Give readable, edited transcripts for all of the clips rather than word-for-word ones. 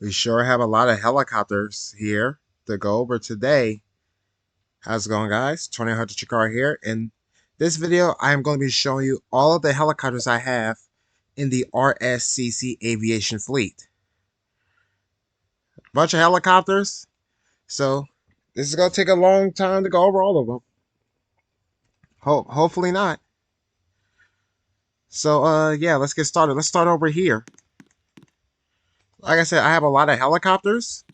We sure have a lot of helicopters here to go over today. How's it going, guys? Tony Hunter Chikar here. In this video, I am going to be showing you all of the helicopters I have in the RSCC Aviation fleet. Bunch of helicopters, so this is going to take a long time to go over all of them. Hopefully not. So, yeah, let's get started. Let's start over here. Like I said, I have a lot of helicopters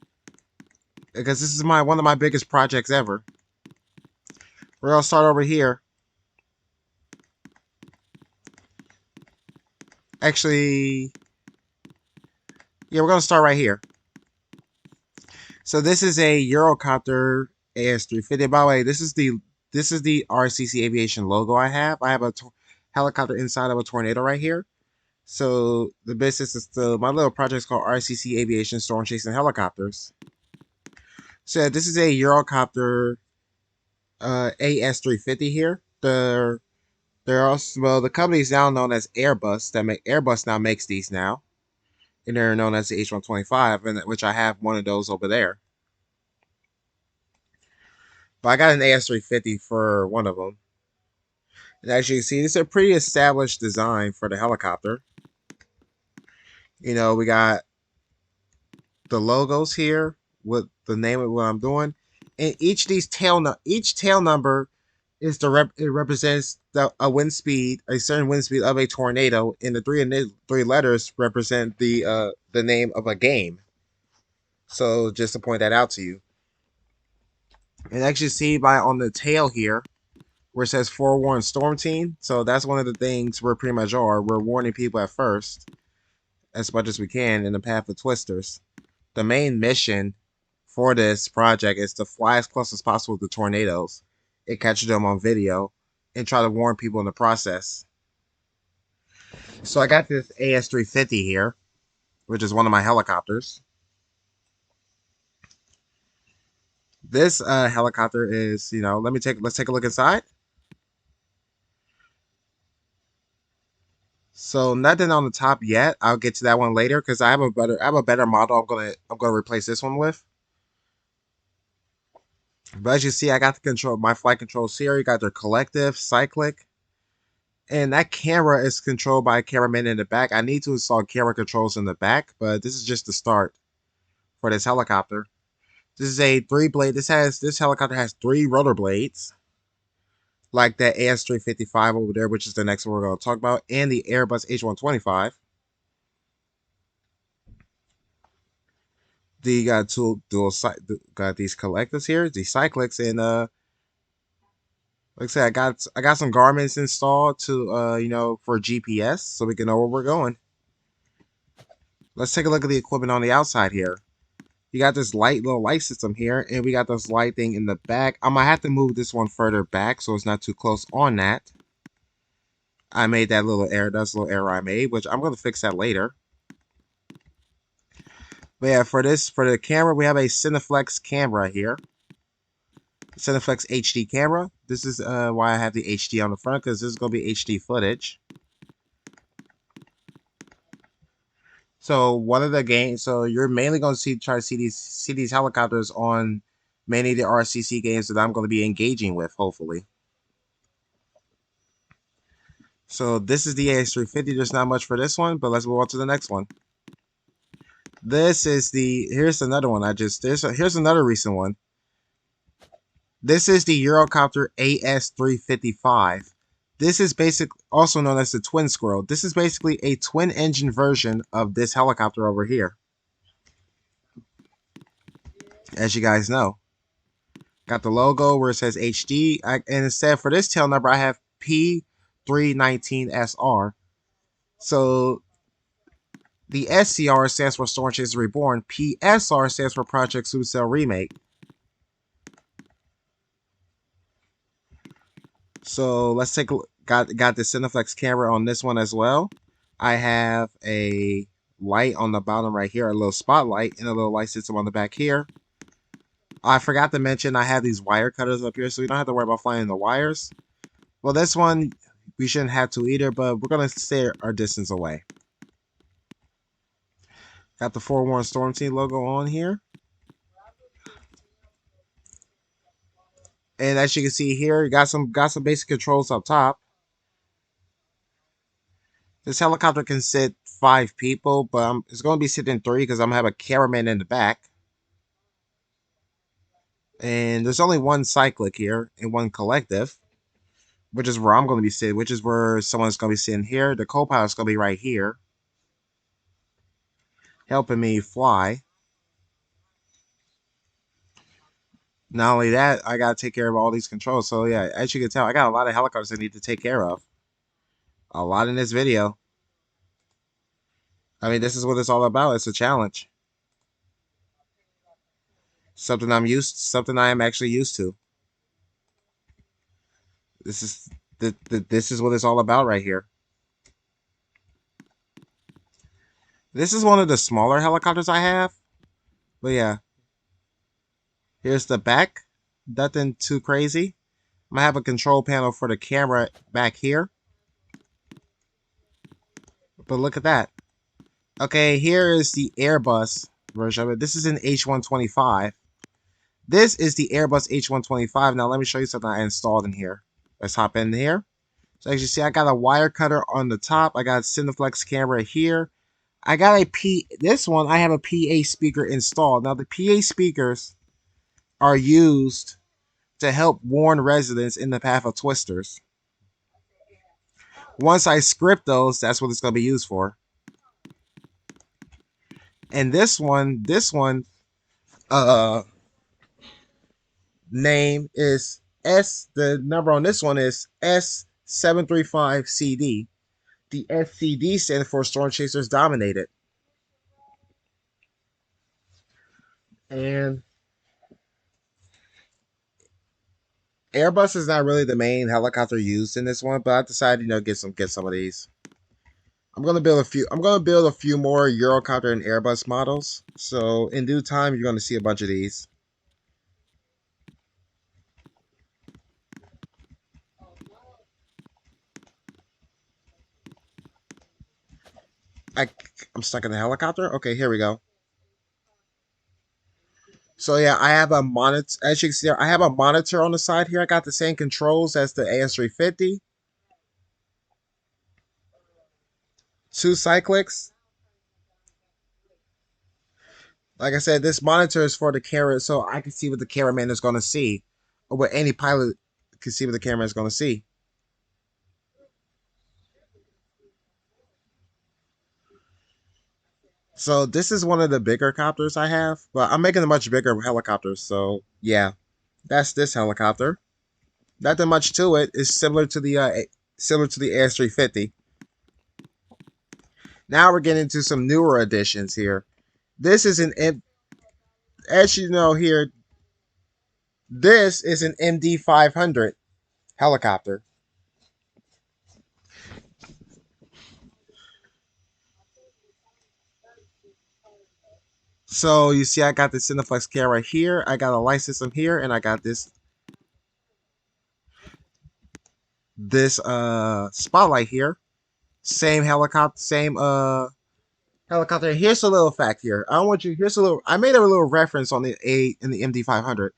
because this is one of my biggest projects ever. We're going to start over here. Actually, yeah, we're going to start right here. So this is a Eurocopter AS350. By the way, this is the RSCC Aviation logo I have. I have a helicopter inside of a Tornado right here. So the business is my little project is called RSCC Aviation Storm Chasing Helicopters. So this is a Eurocopter AS350 here. They're also, well, the company is now known as Airbus. Airbus now makes these now, and they're known as the H125, and which I have one of those over there. But I got an AS350 for one of them. And as you can see, it's a pretty established design for the helicopter. You know, we got the logos here with the name of what I'm doing, and each tail number is it represents a wind speed, a certain wind speed of a tornado, and the three letters represent the name of a game. So just to point that out to you, and actually see on the tail here where it says forewarn storm team. So that's one of the things we're pretty much are. We're warning people at first as much as we can in the path of twisters. The main mission for this project is to fly as close as possible to tornadoes and catch them on video and try to warn people in the process. So I got this AS350 here, which is one of my helicopters. This helicopter is, let's take a look inside. So nothing on the top yet. I'll get to that one later because I have a better model I'm gonna replace this one with. But as you see, I got my flight control series, got their collective, cyclic. And that camera is controlled by a cameraman in the back. I need to install camera controls in the back, but this is just the start for this helicopter. This is a 3-blade. This helicopter has 3 rotor blades, like that AS355 over there, which is the next one we're going to talk about, and the Airbus H125. You got got these collectives here, these cyclics, and like I said, I got some garments installed to for GPS so we can know where we're going. Let's take a look at the equipment on the outside here. You got this little light system here, and we got this light thing in the back. I might have to move this one further back so it's not too close on that. I made that little error. That's a little error I made, which I'm going to fix that later. But yeah, for the camera, we have a Cineflex camera here. Cineflex HD camera. This is why I have the HD on the front, because this is going to be HD footage. So one of the games, so you're mainly going to try to see these helicopters on many of the RSCC games that I'm going to be engaging with, hopefully. So this is the AS350. There's not much for this one, but let's move on to the next one. Here's another one. Here's another recent one. This is the Eurocopter AS355. This is also known as the Twin Squirrel. This is basically a twin engine version of this helicopter over here. As you guys know. Got the logo where it says HD. And instead for this tail number, I have P319SR. So the SCR stands for Storm Chasers Reborn. PSR stands for Project Supercell Remake. So let's take a look. Got the Cineflex camera on this one as well. I have a light on the bottom right here, a little spotlight, and a little light system on the back here. I forgot to mention I have these wire cutters up here, so we don't have to worry about flying the wires. Well, this one we shouldn't have to either, but we're going to stay our distance away. Got the Forewarned Storm Team logo on here. And as you can see here, you got some basic controls up top. This helicopter can sit 5 people, but it's going to be sitting 3 because I'm going to have a cameraman in the back. And there's only one cyclic here and one collective, which is where I'm going to be sitting, which is where someone's going to be sitting here. The co-pilot's going to be right here, helping me fly. Not only that, I got to take care of all these controls. So yeah, as you can tell, I got a lot of helicopters I need to take care of. A lot in this video. I mean, this is what it's all about. It's a challenge. Something I am actually used to. This is what it's all about right here. This is one of the smaller helicopters I have. But yeah. Here's the back. Nothing too crazy. I'm going to have a control panel for the camera back here. But look at that. Okay, here is the Airbus version of it. This is an H125. This is the Airbus H125. Now let me show you something I installed in here. Let's hop in here. So as you see, I got a wire cutter on the top. I got a Cineflex camera here. I got this one, I have a PA speaker installed. Now the PA speakers are used to help warn residents in the path of twisters. Once I script those, that's what it's going to be used for. And this one, name is the number on this one is S735CD. The SCD stands for Storm Chasers Dominated. And Airbus is not really the main helicopter used in this one, but I decided, get some of these. I'm gonna build a few more Eurocopter and Airbus models. So in due time, you're gonna see a bunch of these. I'm stuck in the helicopter. Okay, here we go. So yeah, I have a monitor. As you can see, I have a monitor on the side here. I got the same controls as the AS350. 2 cyclics. Like I said, this monitor is for the camera, so I can see what the cameraman is going to see, or what any pilot can see what the camera is going to see. So this is one of the bigger copters I have, but I'm making a much bigger helicopter. So yeah, that's this helicopter. Nothing much to it. It's similar to the AS350. Now we're getting into some newer additions here. This is as you know here, this is an MD500 helicopter. So you see I got the Cineflex camera here, I got a light system here, and I got this spotlight here. Same helicopter, helicopter. Here's a little fact here. I made a little reference on the MD500.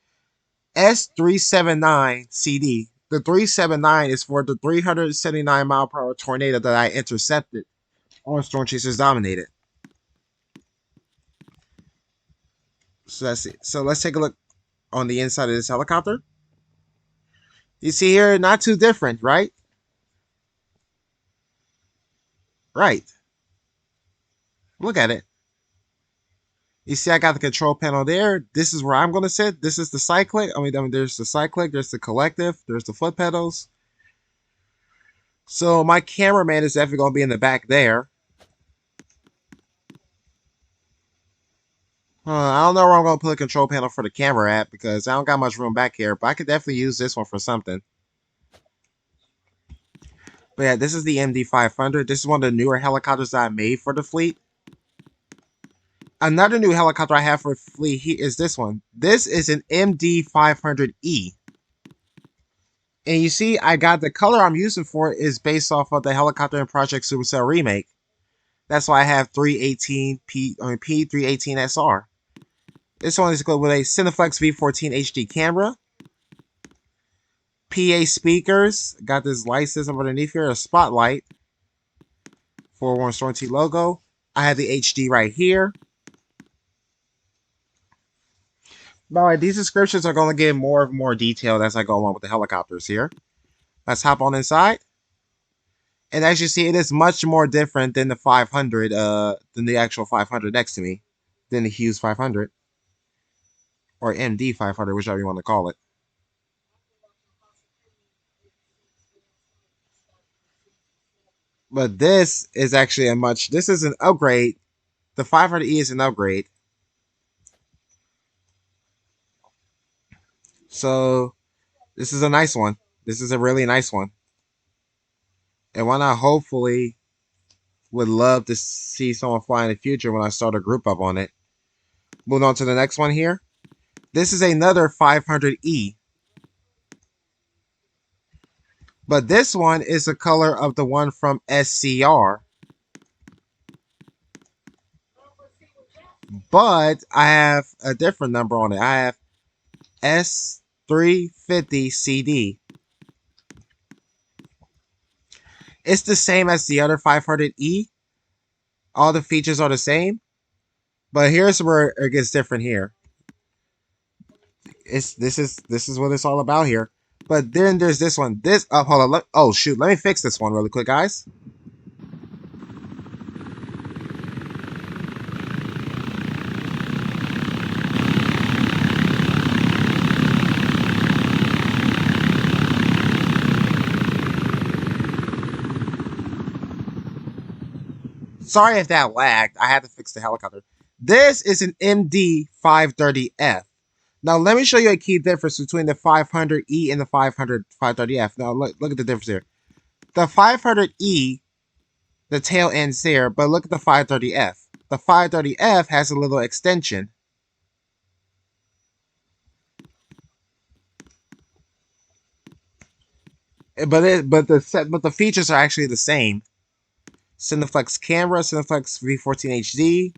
S379CD. The 379 is for the 379 mile per hour tornado that I intercepted on Storm Chasers Dominated. So that's it. So let's take a look on the inside of this helicopter. You see here, not too different, right? Right. Look at it. You see I got the control panel there. This is where I'm going to sit. This is the cyclic. I mean, there's the cyclic. There's the collective. There's the foot pedals. So my cameraman is definitely going to be in the back there. I don't know where I'm going to put a control panel for the camera at because I don't got much room back here. But I could definitely use this one for something. But yeah, this is the MD500. This is one of the newer helicopters that I made for the fleet. Another new helicopter I have for fleet is this one. This is an MD500E. And you see, I got the color I'm using for it is based off of the helicopter in Project Supercell remake. That's why I have 318 P318SR. This one is equipped with a Cineflex V14 HD camera, PA speakers. Got this light system underneath here, a spotlight, Forewarned Storm T logo. I have the HD right here. By the way, these descriptions are going to get more and more detailed as I go along with the helicopters here. Let's hop on inside. And as you see, it is much more different than the 500, than the actual 500 next to me, than the Hughes 500, or MD 500, whichever you want to call it. But this is actually this is an upgrade. The 500E is an upgrade. So this is a nice one. This is a really nice one. And one I hopefully would love to see someone fly in the future when I start a group up on it. Moving on to the next one here. This is another 500E. But this one is the color of the one from SCR. But I have a different number on it. I have S350CD. It's the same as the other 500E. All the features are the same. But here's where it gets different here. This is what it's all about here. But then there's this one. Hold on. Oh shoot, let me fix this one really quick, guys. Sorry if that lagged. I had to fix the helicopter. This is an MD 530F. Now, let me show you a key difference between the 500E and the 530F. Now, look at the difference here. The 500E, the tail ends there, but look at the 530F. The 530F has a little extension. But the features are actually the same. Cineflex camera, Cineflex V14 HD.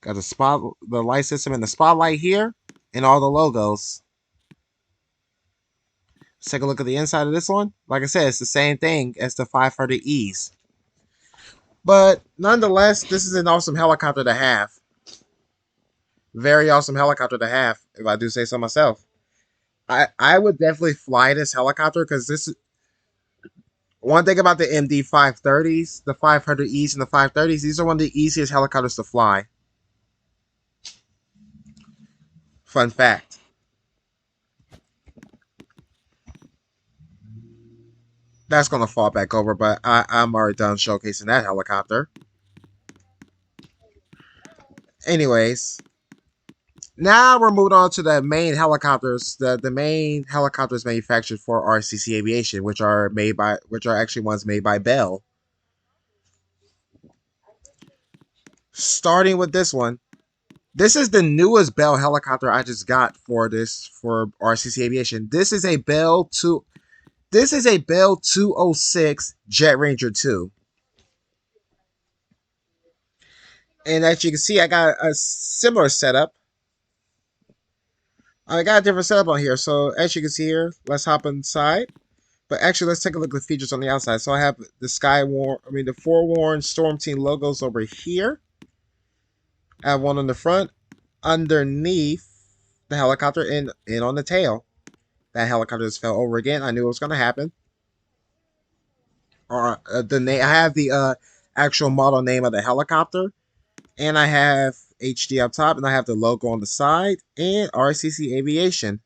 Got the light system and the spotlight here, and all the logos. Let's take a look at the inside of this one. Like I said, it's the same thing as the 500Es. But nonetheless, this is an awesome helicopter to have. Very awesome helicopter to have, if I do say so myself. I would definitely fly this helicopter because this is one thing about the MD 530s, the 500Es and the 530s. These are one of the easiest helicopters to fly. Fun fact. That's going to fall back over, but I'm already done showcasing that helicopter. Anyways, now we're moving on to the main helicopters. The main helicopters manufactured for RSCC Aviation, which are actually ones made by Bell. Starting with this one. This is the newest Bell helicopter I just got for RSCC Aviation. This is a Bell 206 Jet Ranger 2. And as you can see, I got a similar setup. I got a different setup on here. So as you can see here, let's hop inside. But actually, let's take a look at the features on the outside. So I have the Forewarned Storm Team logos over here. I have one on the front, underneath the helicopter, and on the tail. That helicopter just fell over again. I knew it was going to happen. The name. I have the actual model name of the helicopter, and I have HD up top, and I have the logo on the side, and RSCC Aviation.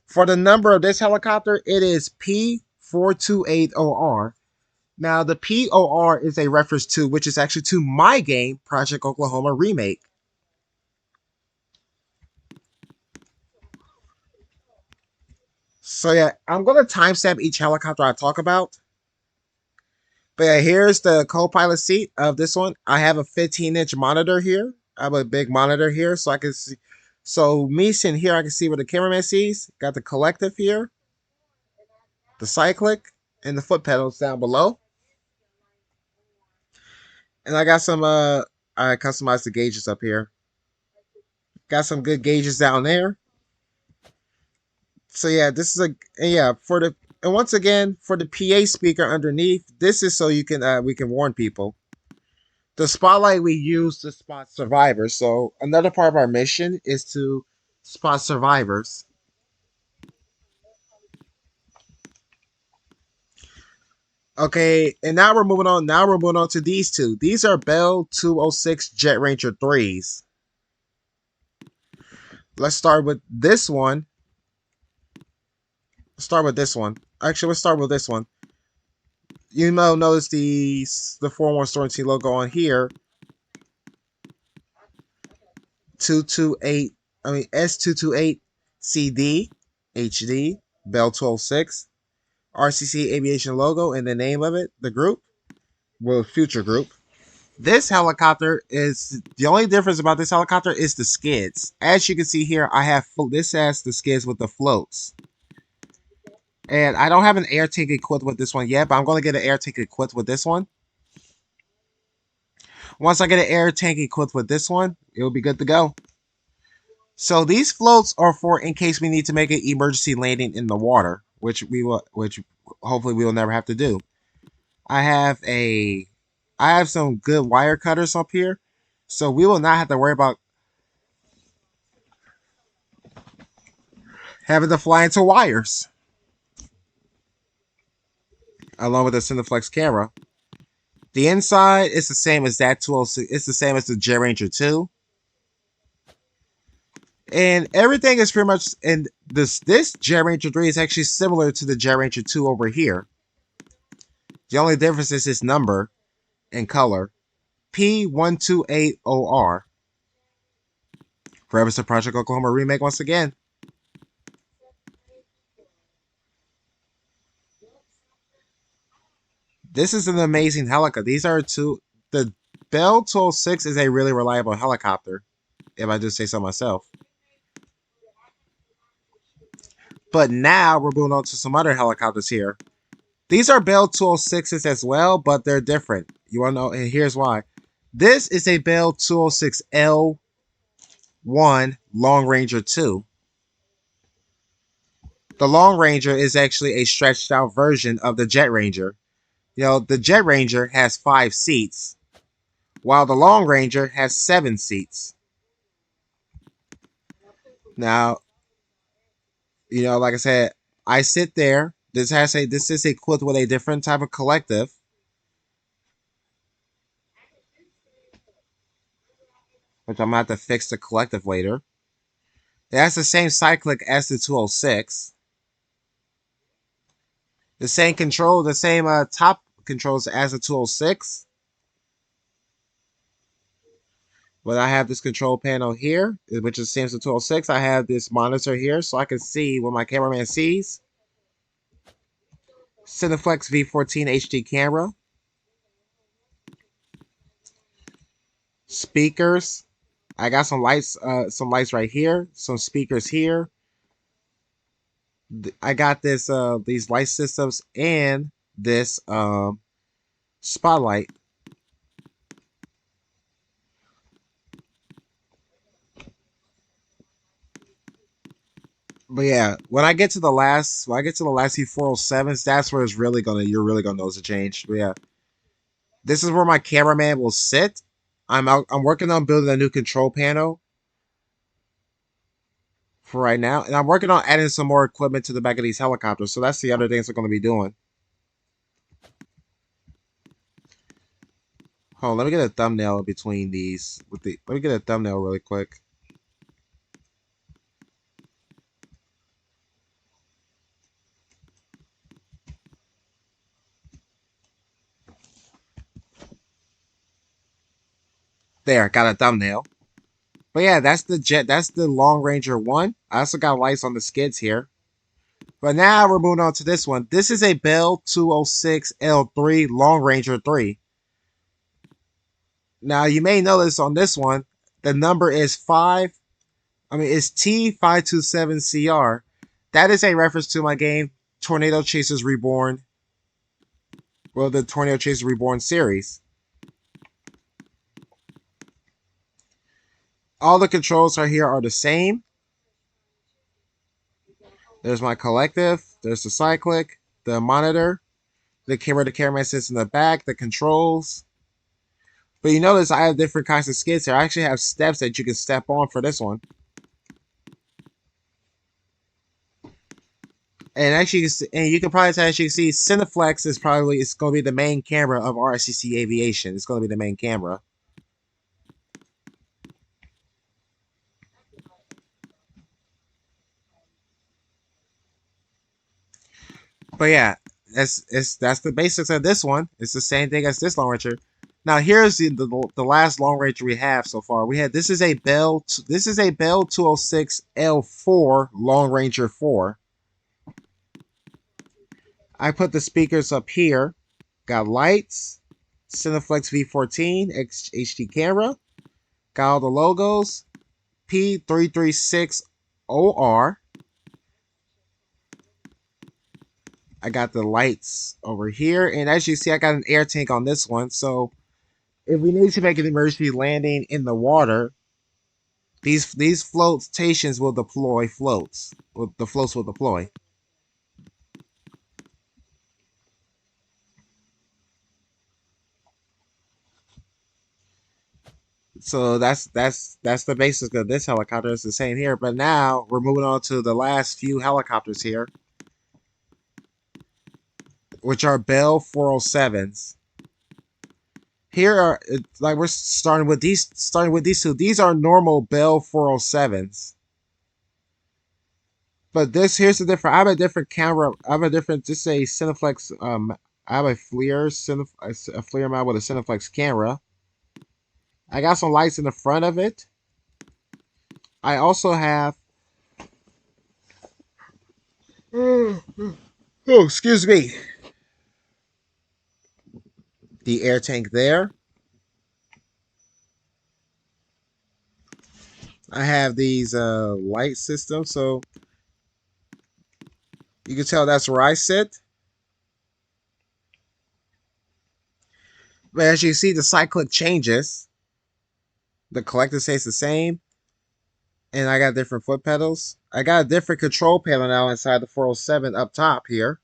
For the number of this helicopter, it is P4280R. Now, the POR is a reference to, which is actually to my game, Project Oklahoma Remake. So yeah, I'm going to timestamp each helicopter I talk about. But yeah, here's the co-pilot seat of this one. I have a 15-inch monitor here. I have a big monitor here, so I can see. So me sitting here, I can see what the cameraman sees. Got the collective here, the cyclic, and the foot pedals down below. And I got some I customized the gauges up here. Got some good gauges down there. So yeah, this is a yeah for the and once again for the PA speaker underneath. This is so you can we can warn people. The spotlight we use to spot survivors. So another part of our mission is to spot survivors. Okay, and now we're moving on. Now we're moving on to these two. These are Bell 206 Jet Ranger 3s. Let's start with this one. Start with this one. Actually, let's start with this one. You know, notice the 4-1 Storm Team logo on here. 228. I mean S228 CD HD Bell 206 RCC Aviation logo and the name of it, the group, well, future group. This helicopter is the only difference about this helicopter is the skids. As you can see here, I have this has the skids with the floats. And I don't have an air tank equipped with this one yet, but I'm going to get an air tank equipped with this one. Once I get an air tank equipped with this one, it'll be good to go. So these floats are for in case we need to make an emergency landing in the water, which hopefully we will never have to do. I have some good wire cutters up here, so we will not have to worry about having to fly into wires. Along with the Cineflex camera. The inside is the same as that 206. It's the same as the Jet Ranger 2. And everything is pretty much, and this Jet Ranger 3 is actually similar to the Jet Ranger 2 over here. The only difference is its number and color. P1280R. Forever the Project Oklahoma remake once again. This is an amazing helicopter. These are the Bell 206 is a really reliable helicopter, if I do say so myself. But now we're moving on to some other helicopters here. These are Bell 206s as well, but they're different. You want to know, and here's why. This is a Bell 206L1 Long Ranger 2. The Long Ranger is actually a stretched out version of the Jet Ranger. You know, the Jet Ranger has 5 seats, while the Long Ranger has 7 seats. Now, you know, like I said, I sit there. This is equipped with a different type of collective. Which I'm gonna have to fix the collective later. It has the same cyclic as the 206. The same top controls as the 206. But I have this control panel here, which is the same as the 206. I have this monitor here so I can see what my cameraman sees. Cineflex V14 HD camera. Speakers. I got some lights right here. Some speakers here. I got these light systems and this spotlight. But yeah, when I get to the last C407s, that's where you're really gonna notice a change. But yeah, this is where my cameraman will sit. I'm working on building a new control panel for right now, and I'm working on adding some more equipment to the back of these helicopters. So that's the other things we're gonna be doing. Hold on, let me get a thumbnail between these. Let me get a thumbnail really quick. There, got a thumbnail. But yeah, that's the Long Ranger 1. I also got lights on the skids here. But now we're moving on to this one. This is a Bell 206L3 Long Ranger 3. Now you may notice on this one, the number is it's T527CR. That is a reference to my game Tornado Chasers Reborn. Well, the Tornado Chasers Reborn series. All the controls right here are the same. There's my collective. There's the cyclic, the monitor, the cameraman sits in the back, the controls. But you notice I have different kinds of skids here. I actually have steps that you can step on for this one. And actually, and you can probably tell, as you can see, Cineflex is probably it's going to be the main camera of RSCC Aviation. It's going to be the main camera. But yeah, that's the basics of this one. It's the same thing as this long ranger. Now here's the last long ranger we have so far. We had this is a Bell 206 L4 Long Ranger 4. I put the speakers up here. Got lights, Cineflex V14 HD camera. Got all the logos. P336OR. I got the lights over here, and as you see, I got an air tank on this one. So if we need to make an emergency landing in the water, these flotations will deploy floats. The floats will deploy. So that's the basics of this helicopter. It's the same here, but now we're moving on to the last few helicopters here, which are Bell 407s. Here are like we're starting with these two. These are normal Bell 407s. But here's the difference. I have a different camera. I have a different, just say Cineflex. I have a FLIR mount with a Cineflex camera. I got some lights in the front of it. I also have. Oh, excuse me. The air tank there. I have these light systems, so you can tell that's where I sit. But as you see, the cyclic changes. The collector stays the same. And I got different foot pedals. I got a different control panel now inside the 407 up top here.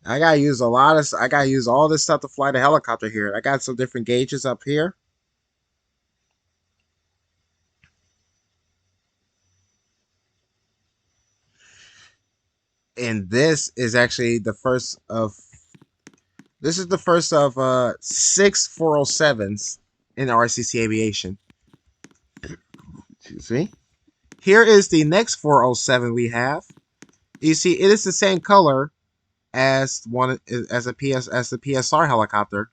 I gotta use all this stuff to fly the helicopter here. I got some different gauges up here. And this is actually the first of 6 407s in RSCC Aviation. Excuse me. Here is the next 407 we have. You see, it is the same color as the PSR helicopter.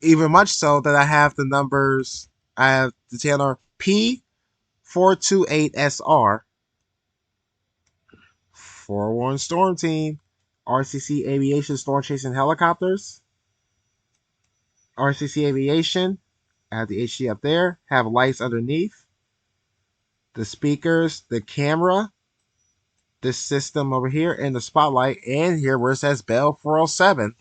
Even much so that I have the numbers. I have the tail number P428SR. Forewarned Storm Team, RCC Aviation Storm Chasing Helicopters. RCC Aviation. I have the HD up there. Have lights underneath. The speakers, the camera, this system over here, and the spotlight, and here where it says Bell 407.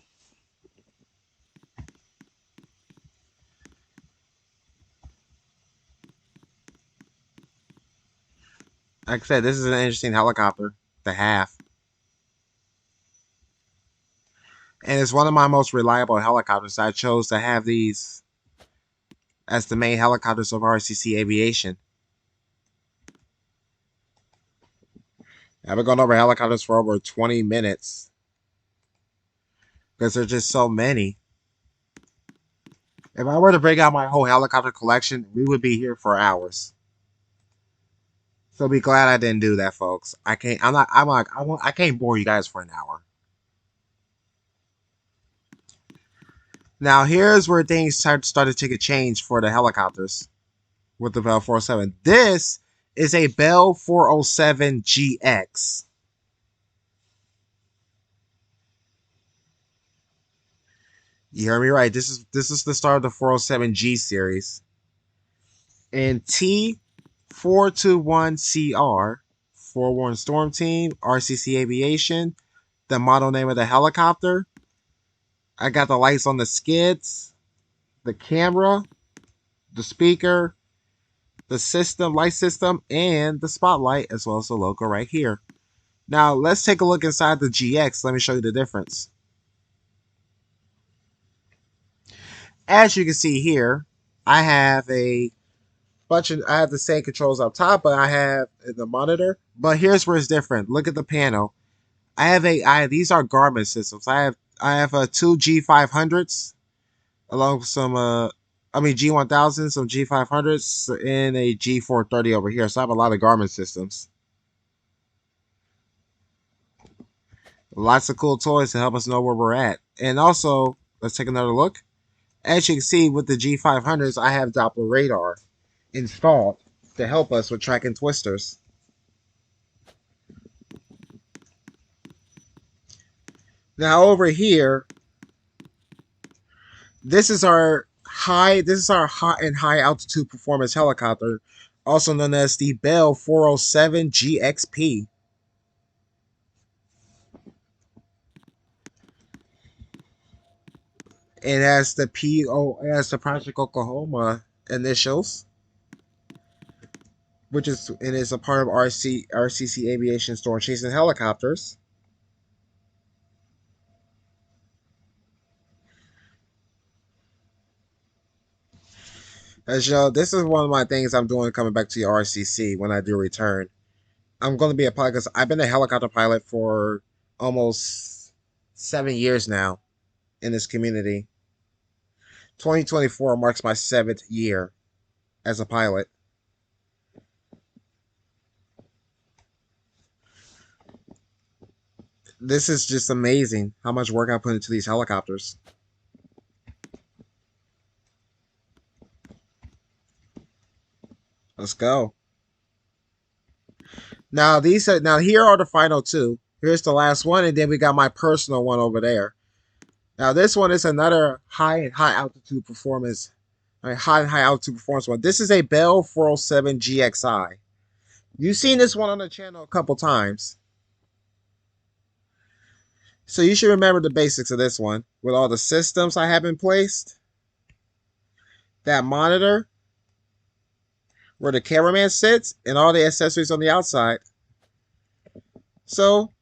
Like I said, this is an interesting helicopter to have. And it's one of my most reliable helicopters. I chose to have these as the main helicopters of RCC Aviation. I've been going over helicopters for over 20 minutes because there's just so many. If I were to break out my whole helicopter collection, we would be here for hours. So be glad I didn't do that, folks. I can't. I can't bore you guys for an hour. Now here's where things started to take a change for the helicopters with the Bell 407. This is a Bell 407 GX. You heard me right. This is the start of the 407G series. And T421CR, Forewarned Storm Team, RCC Aviation, the model name of the helicopter. I got the lights on the skids. the camera, the speaker, the system, light system, and the spotlight, as well as the logo right here. Now, let's take a look inside the GX. Let me show you the difference. As you can see here, I have I have the same controls up top, but I have the monitor. But here's where it's different. Look at the panel. These are Garmin systems. I have two G500s along with some G1000, some G500s, and a G430 over here. So I have a lot of Garmin systems. Lots of cool toys to help us know where we're at. And also, let's take another look. As you can see with the G500s, I have Doppler radar installed to help us with tracking twisters. Now over here, this is our high and high altitude performance helicopter, also known as the Bell 407 GXP. It has the Project Oklahoma initials, which is a part of RSCC Aviation Storm Chasing Helicopters. As you know, this is one of my things I'm doing coming back to the RSCC when I do return. I'm going to be a pilot because I've been a helicopter pilot for almost 7 years now in this community. 2024 marks my 7th year as a pilot. This is just amazing how much work I put into these helicopters. Let's go. Now here are the final two. Here's the last one, and then we got my personal one over there. Now this one is another high altitude performance. High altitude performance one. This is a Bell 407 GXI. You've seen this one on the channel a couple times. So you should remember the basics of this one with all the systems I have in place. That monitor where the cameraman sits and all the accessories on the outside. So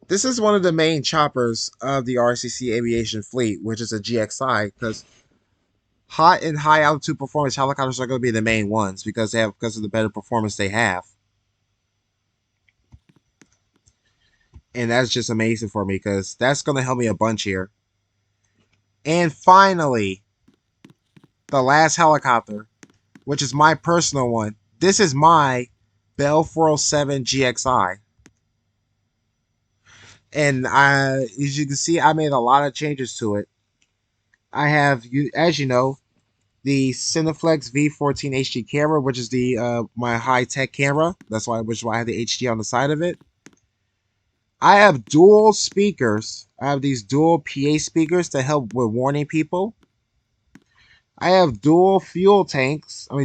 this is one of the main choppers of the RSCC Aviation fleet, which is a GXI, because hot and high altitude performance helicopters are going to be the main ones because of the better performance they have. And that's just amazing for me because that's going to help me a bunch here. And finally, the last helicopter, which is my personal one. This is my Bell 407 GXI. And as you can see, I made a lot of changes to it. I have, as you know, the Cineflex V14 HD camera, which is the my high-tech camera. Which is why I have the HD on the side of it. I have dual speakers. I have these dual PA speakers to help with warning people. I have dual fuel tanks. I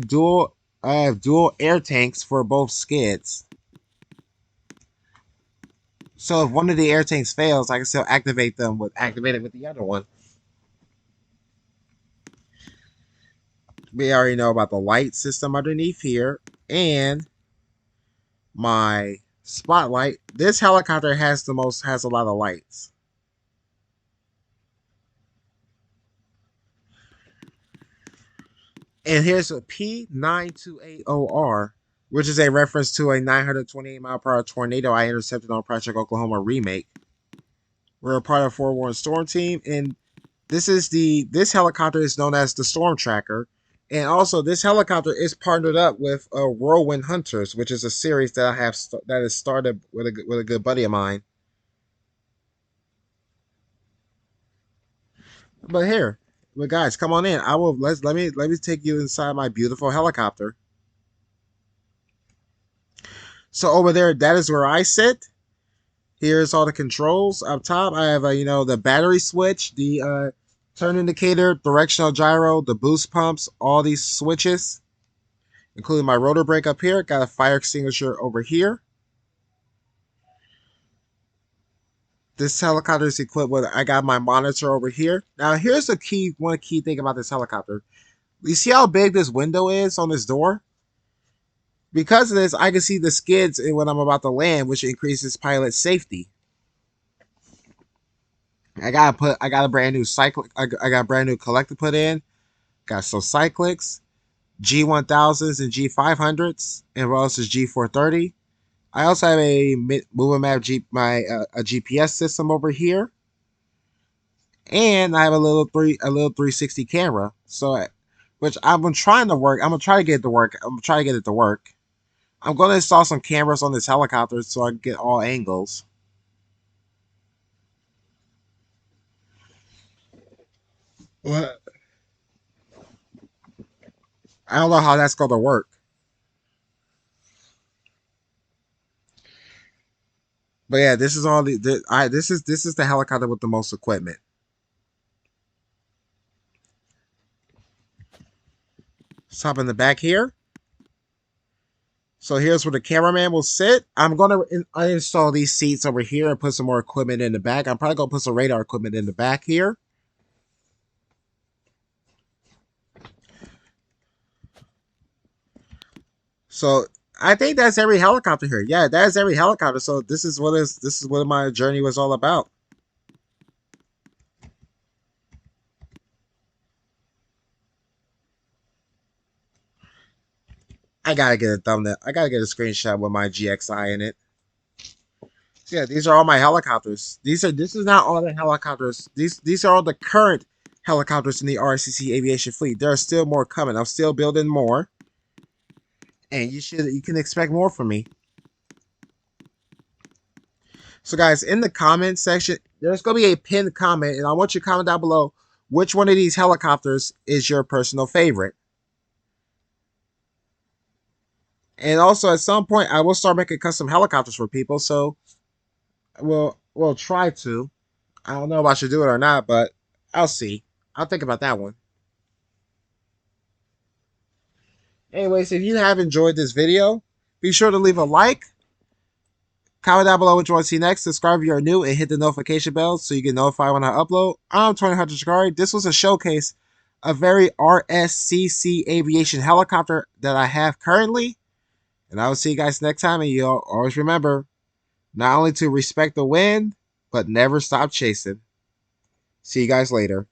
have dual air tanks for both skids. So if one of the air tanks fails, I can still activate it with the other one. We already know about the light system underneath here and my spotlight. This helicopter has a lot of lights. And here's a P9280R, which is a reference to a 928 mile per hour tornado I intercepted on Project Oklahoma remake. We're a part of Forewarned Storm Team, and this helicopter is known as the Storm Tracker. And also, this helicopter is partnered up with Whirlwind Hunters, which is a series that that is started with a good buddy of mine. But guys, come on in. Let me take you inside my beautiful helicopter. So over there, that is where I sit. Here's all the controls up top. I have the battery switch, the turn indicator, directional gyro, the boost pumps, all these switches, including my rotor brake up here. Got a fire extinguisher over here. This helicopter is equipped with, I got my monitor over here. Now here's the one key thing about this helicopter. You see how big this window is on this door? Because of this, I can see the skids when I'm about to land, which increases pilot safety. I got a brand new cyclic. I got a brand new collector put in. Got some cyclics, G1000s and G500s, and what else is G430. I also have a moving map a GPS system over here, and I have a little 360 camera. So, which I'm trying to work. I'm gonna try to get it to work. I'm gonna try to get it to work. I'm gonna install some cameras on this helicopter so I can get all angles. What? I don't know how that's gonna work. But yeah, this is all this is the helicopter with the most equipment. Let's hop in the back here. So here's where the cameraman will sit. I'm gonna uninstall these seats over here and put some more equipment in the back. I'm probably gonna put some radar equipment in the back here. So I think that's every helicopter here. Yeah, that's every helicopter. So this is what my journey was all about. I gotta get a thumbnail. I gotta get a screenshot with my GXI in it. So yeah, these are all my helicopters. This is not all the helicopters. These are all the current helicopters in the RSCC Aviation fleet. There are still more coming. I'm still building more, and you can expect more from me. So guys, in the comment section, there's gonna be a pinned comment, and I want you to comment down below which one of these helicopters is your personal favorite. And also, at some point, I will start making custom helicopters for people. So we'll try to. I don't know if I should do it or not, but I'll see. I'll think about that one. Anyways, if you have enjoyed this video, be sure to leave a like, comment down below what you want to see next, subscribe if you're new, and hit the notification bell so you get notified when I upload. I'm Tony Hunter Shikari. This was a showcase of very RSCC Aviation Helicopter that I have currently. And I will see you guys next time, and you'll always remember not only to respect the wind, but never stop chasing. See you guys later.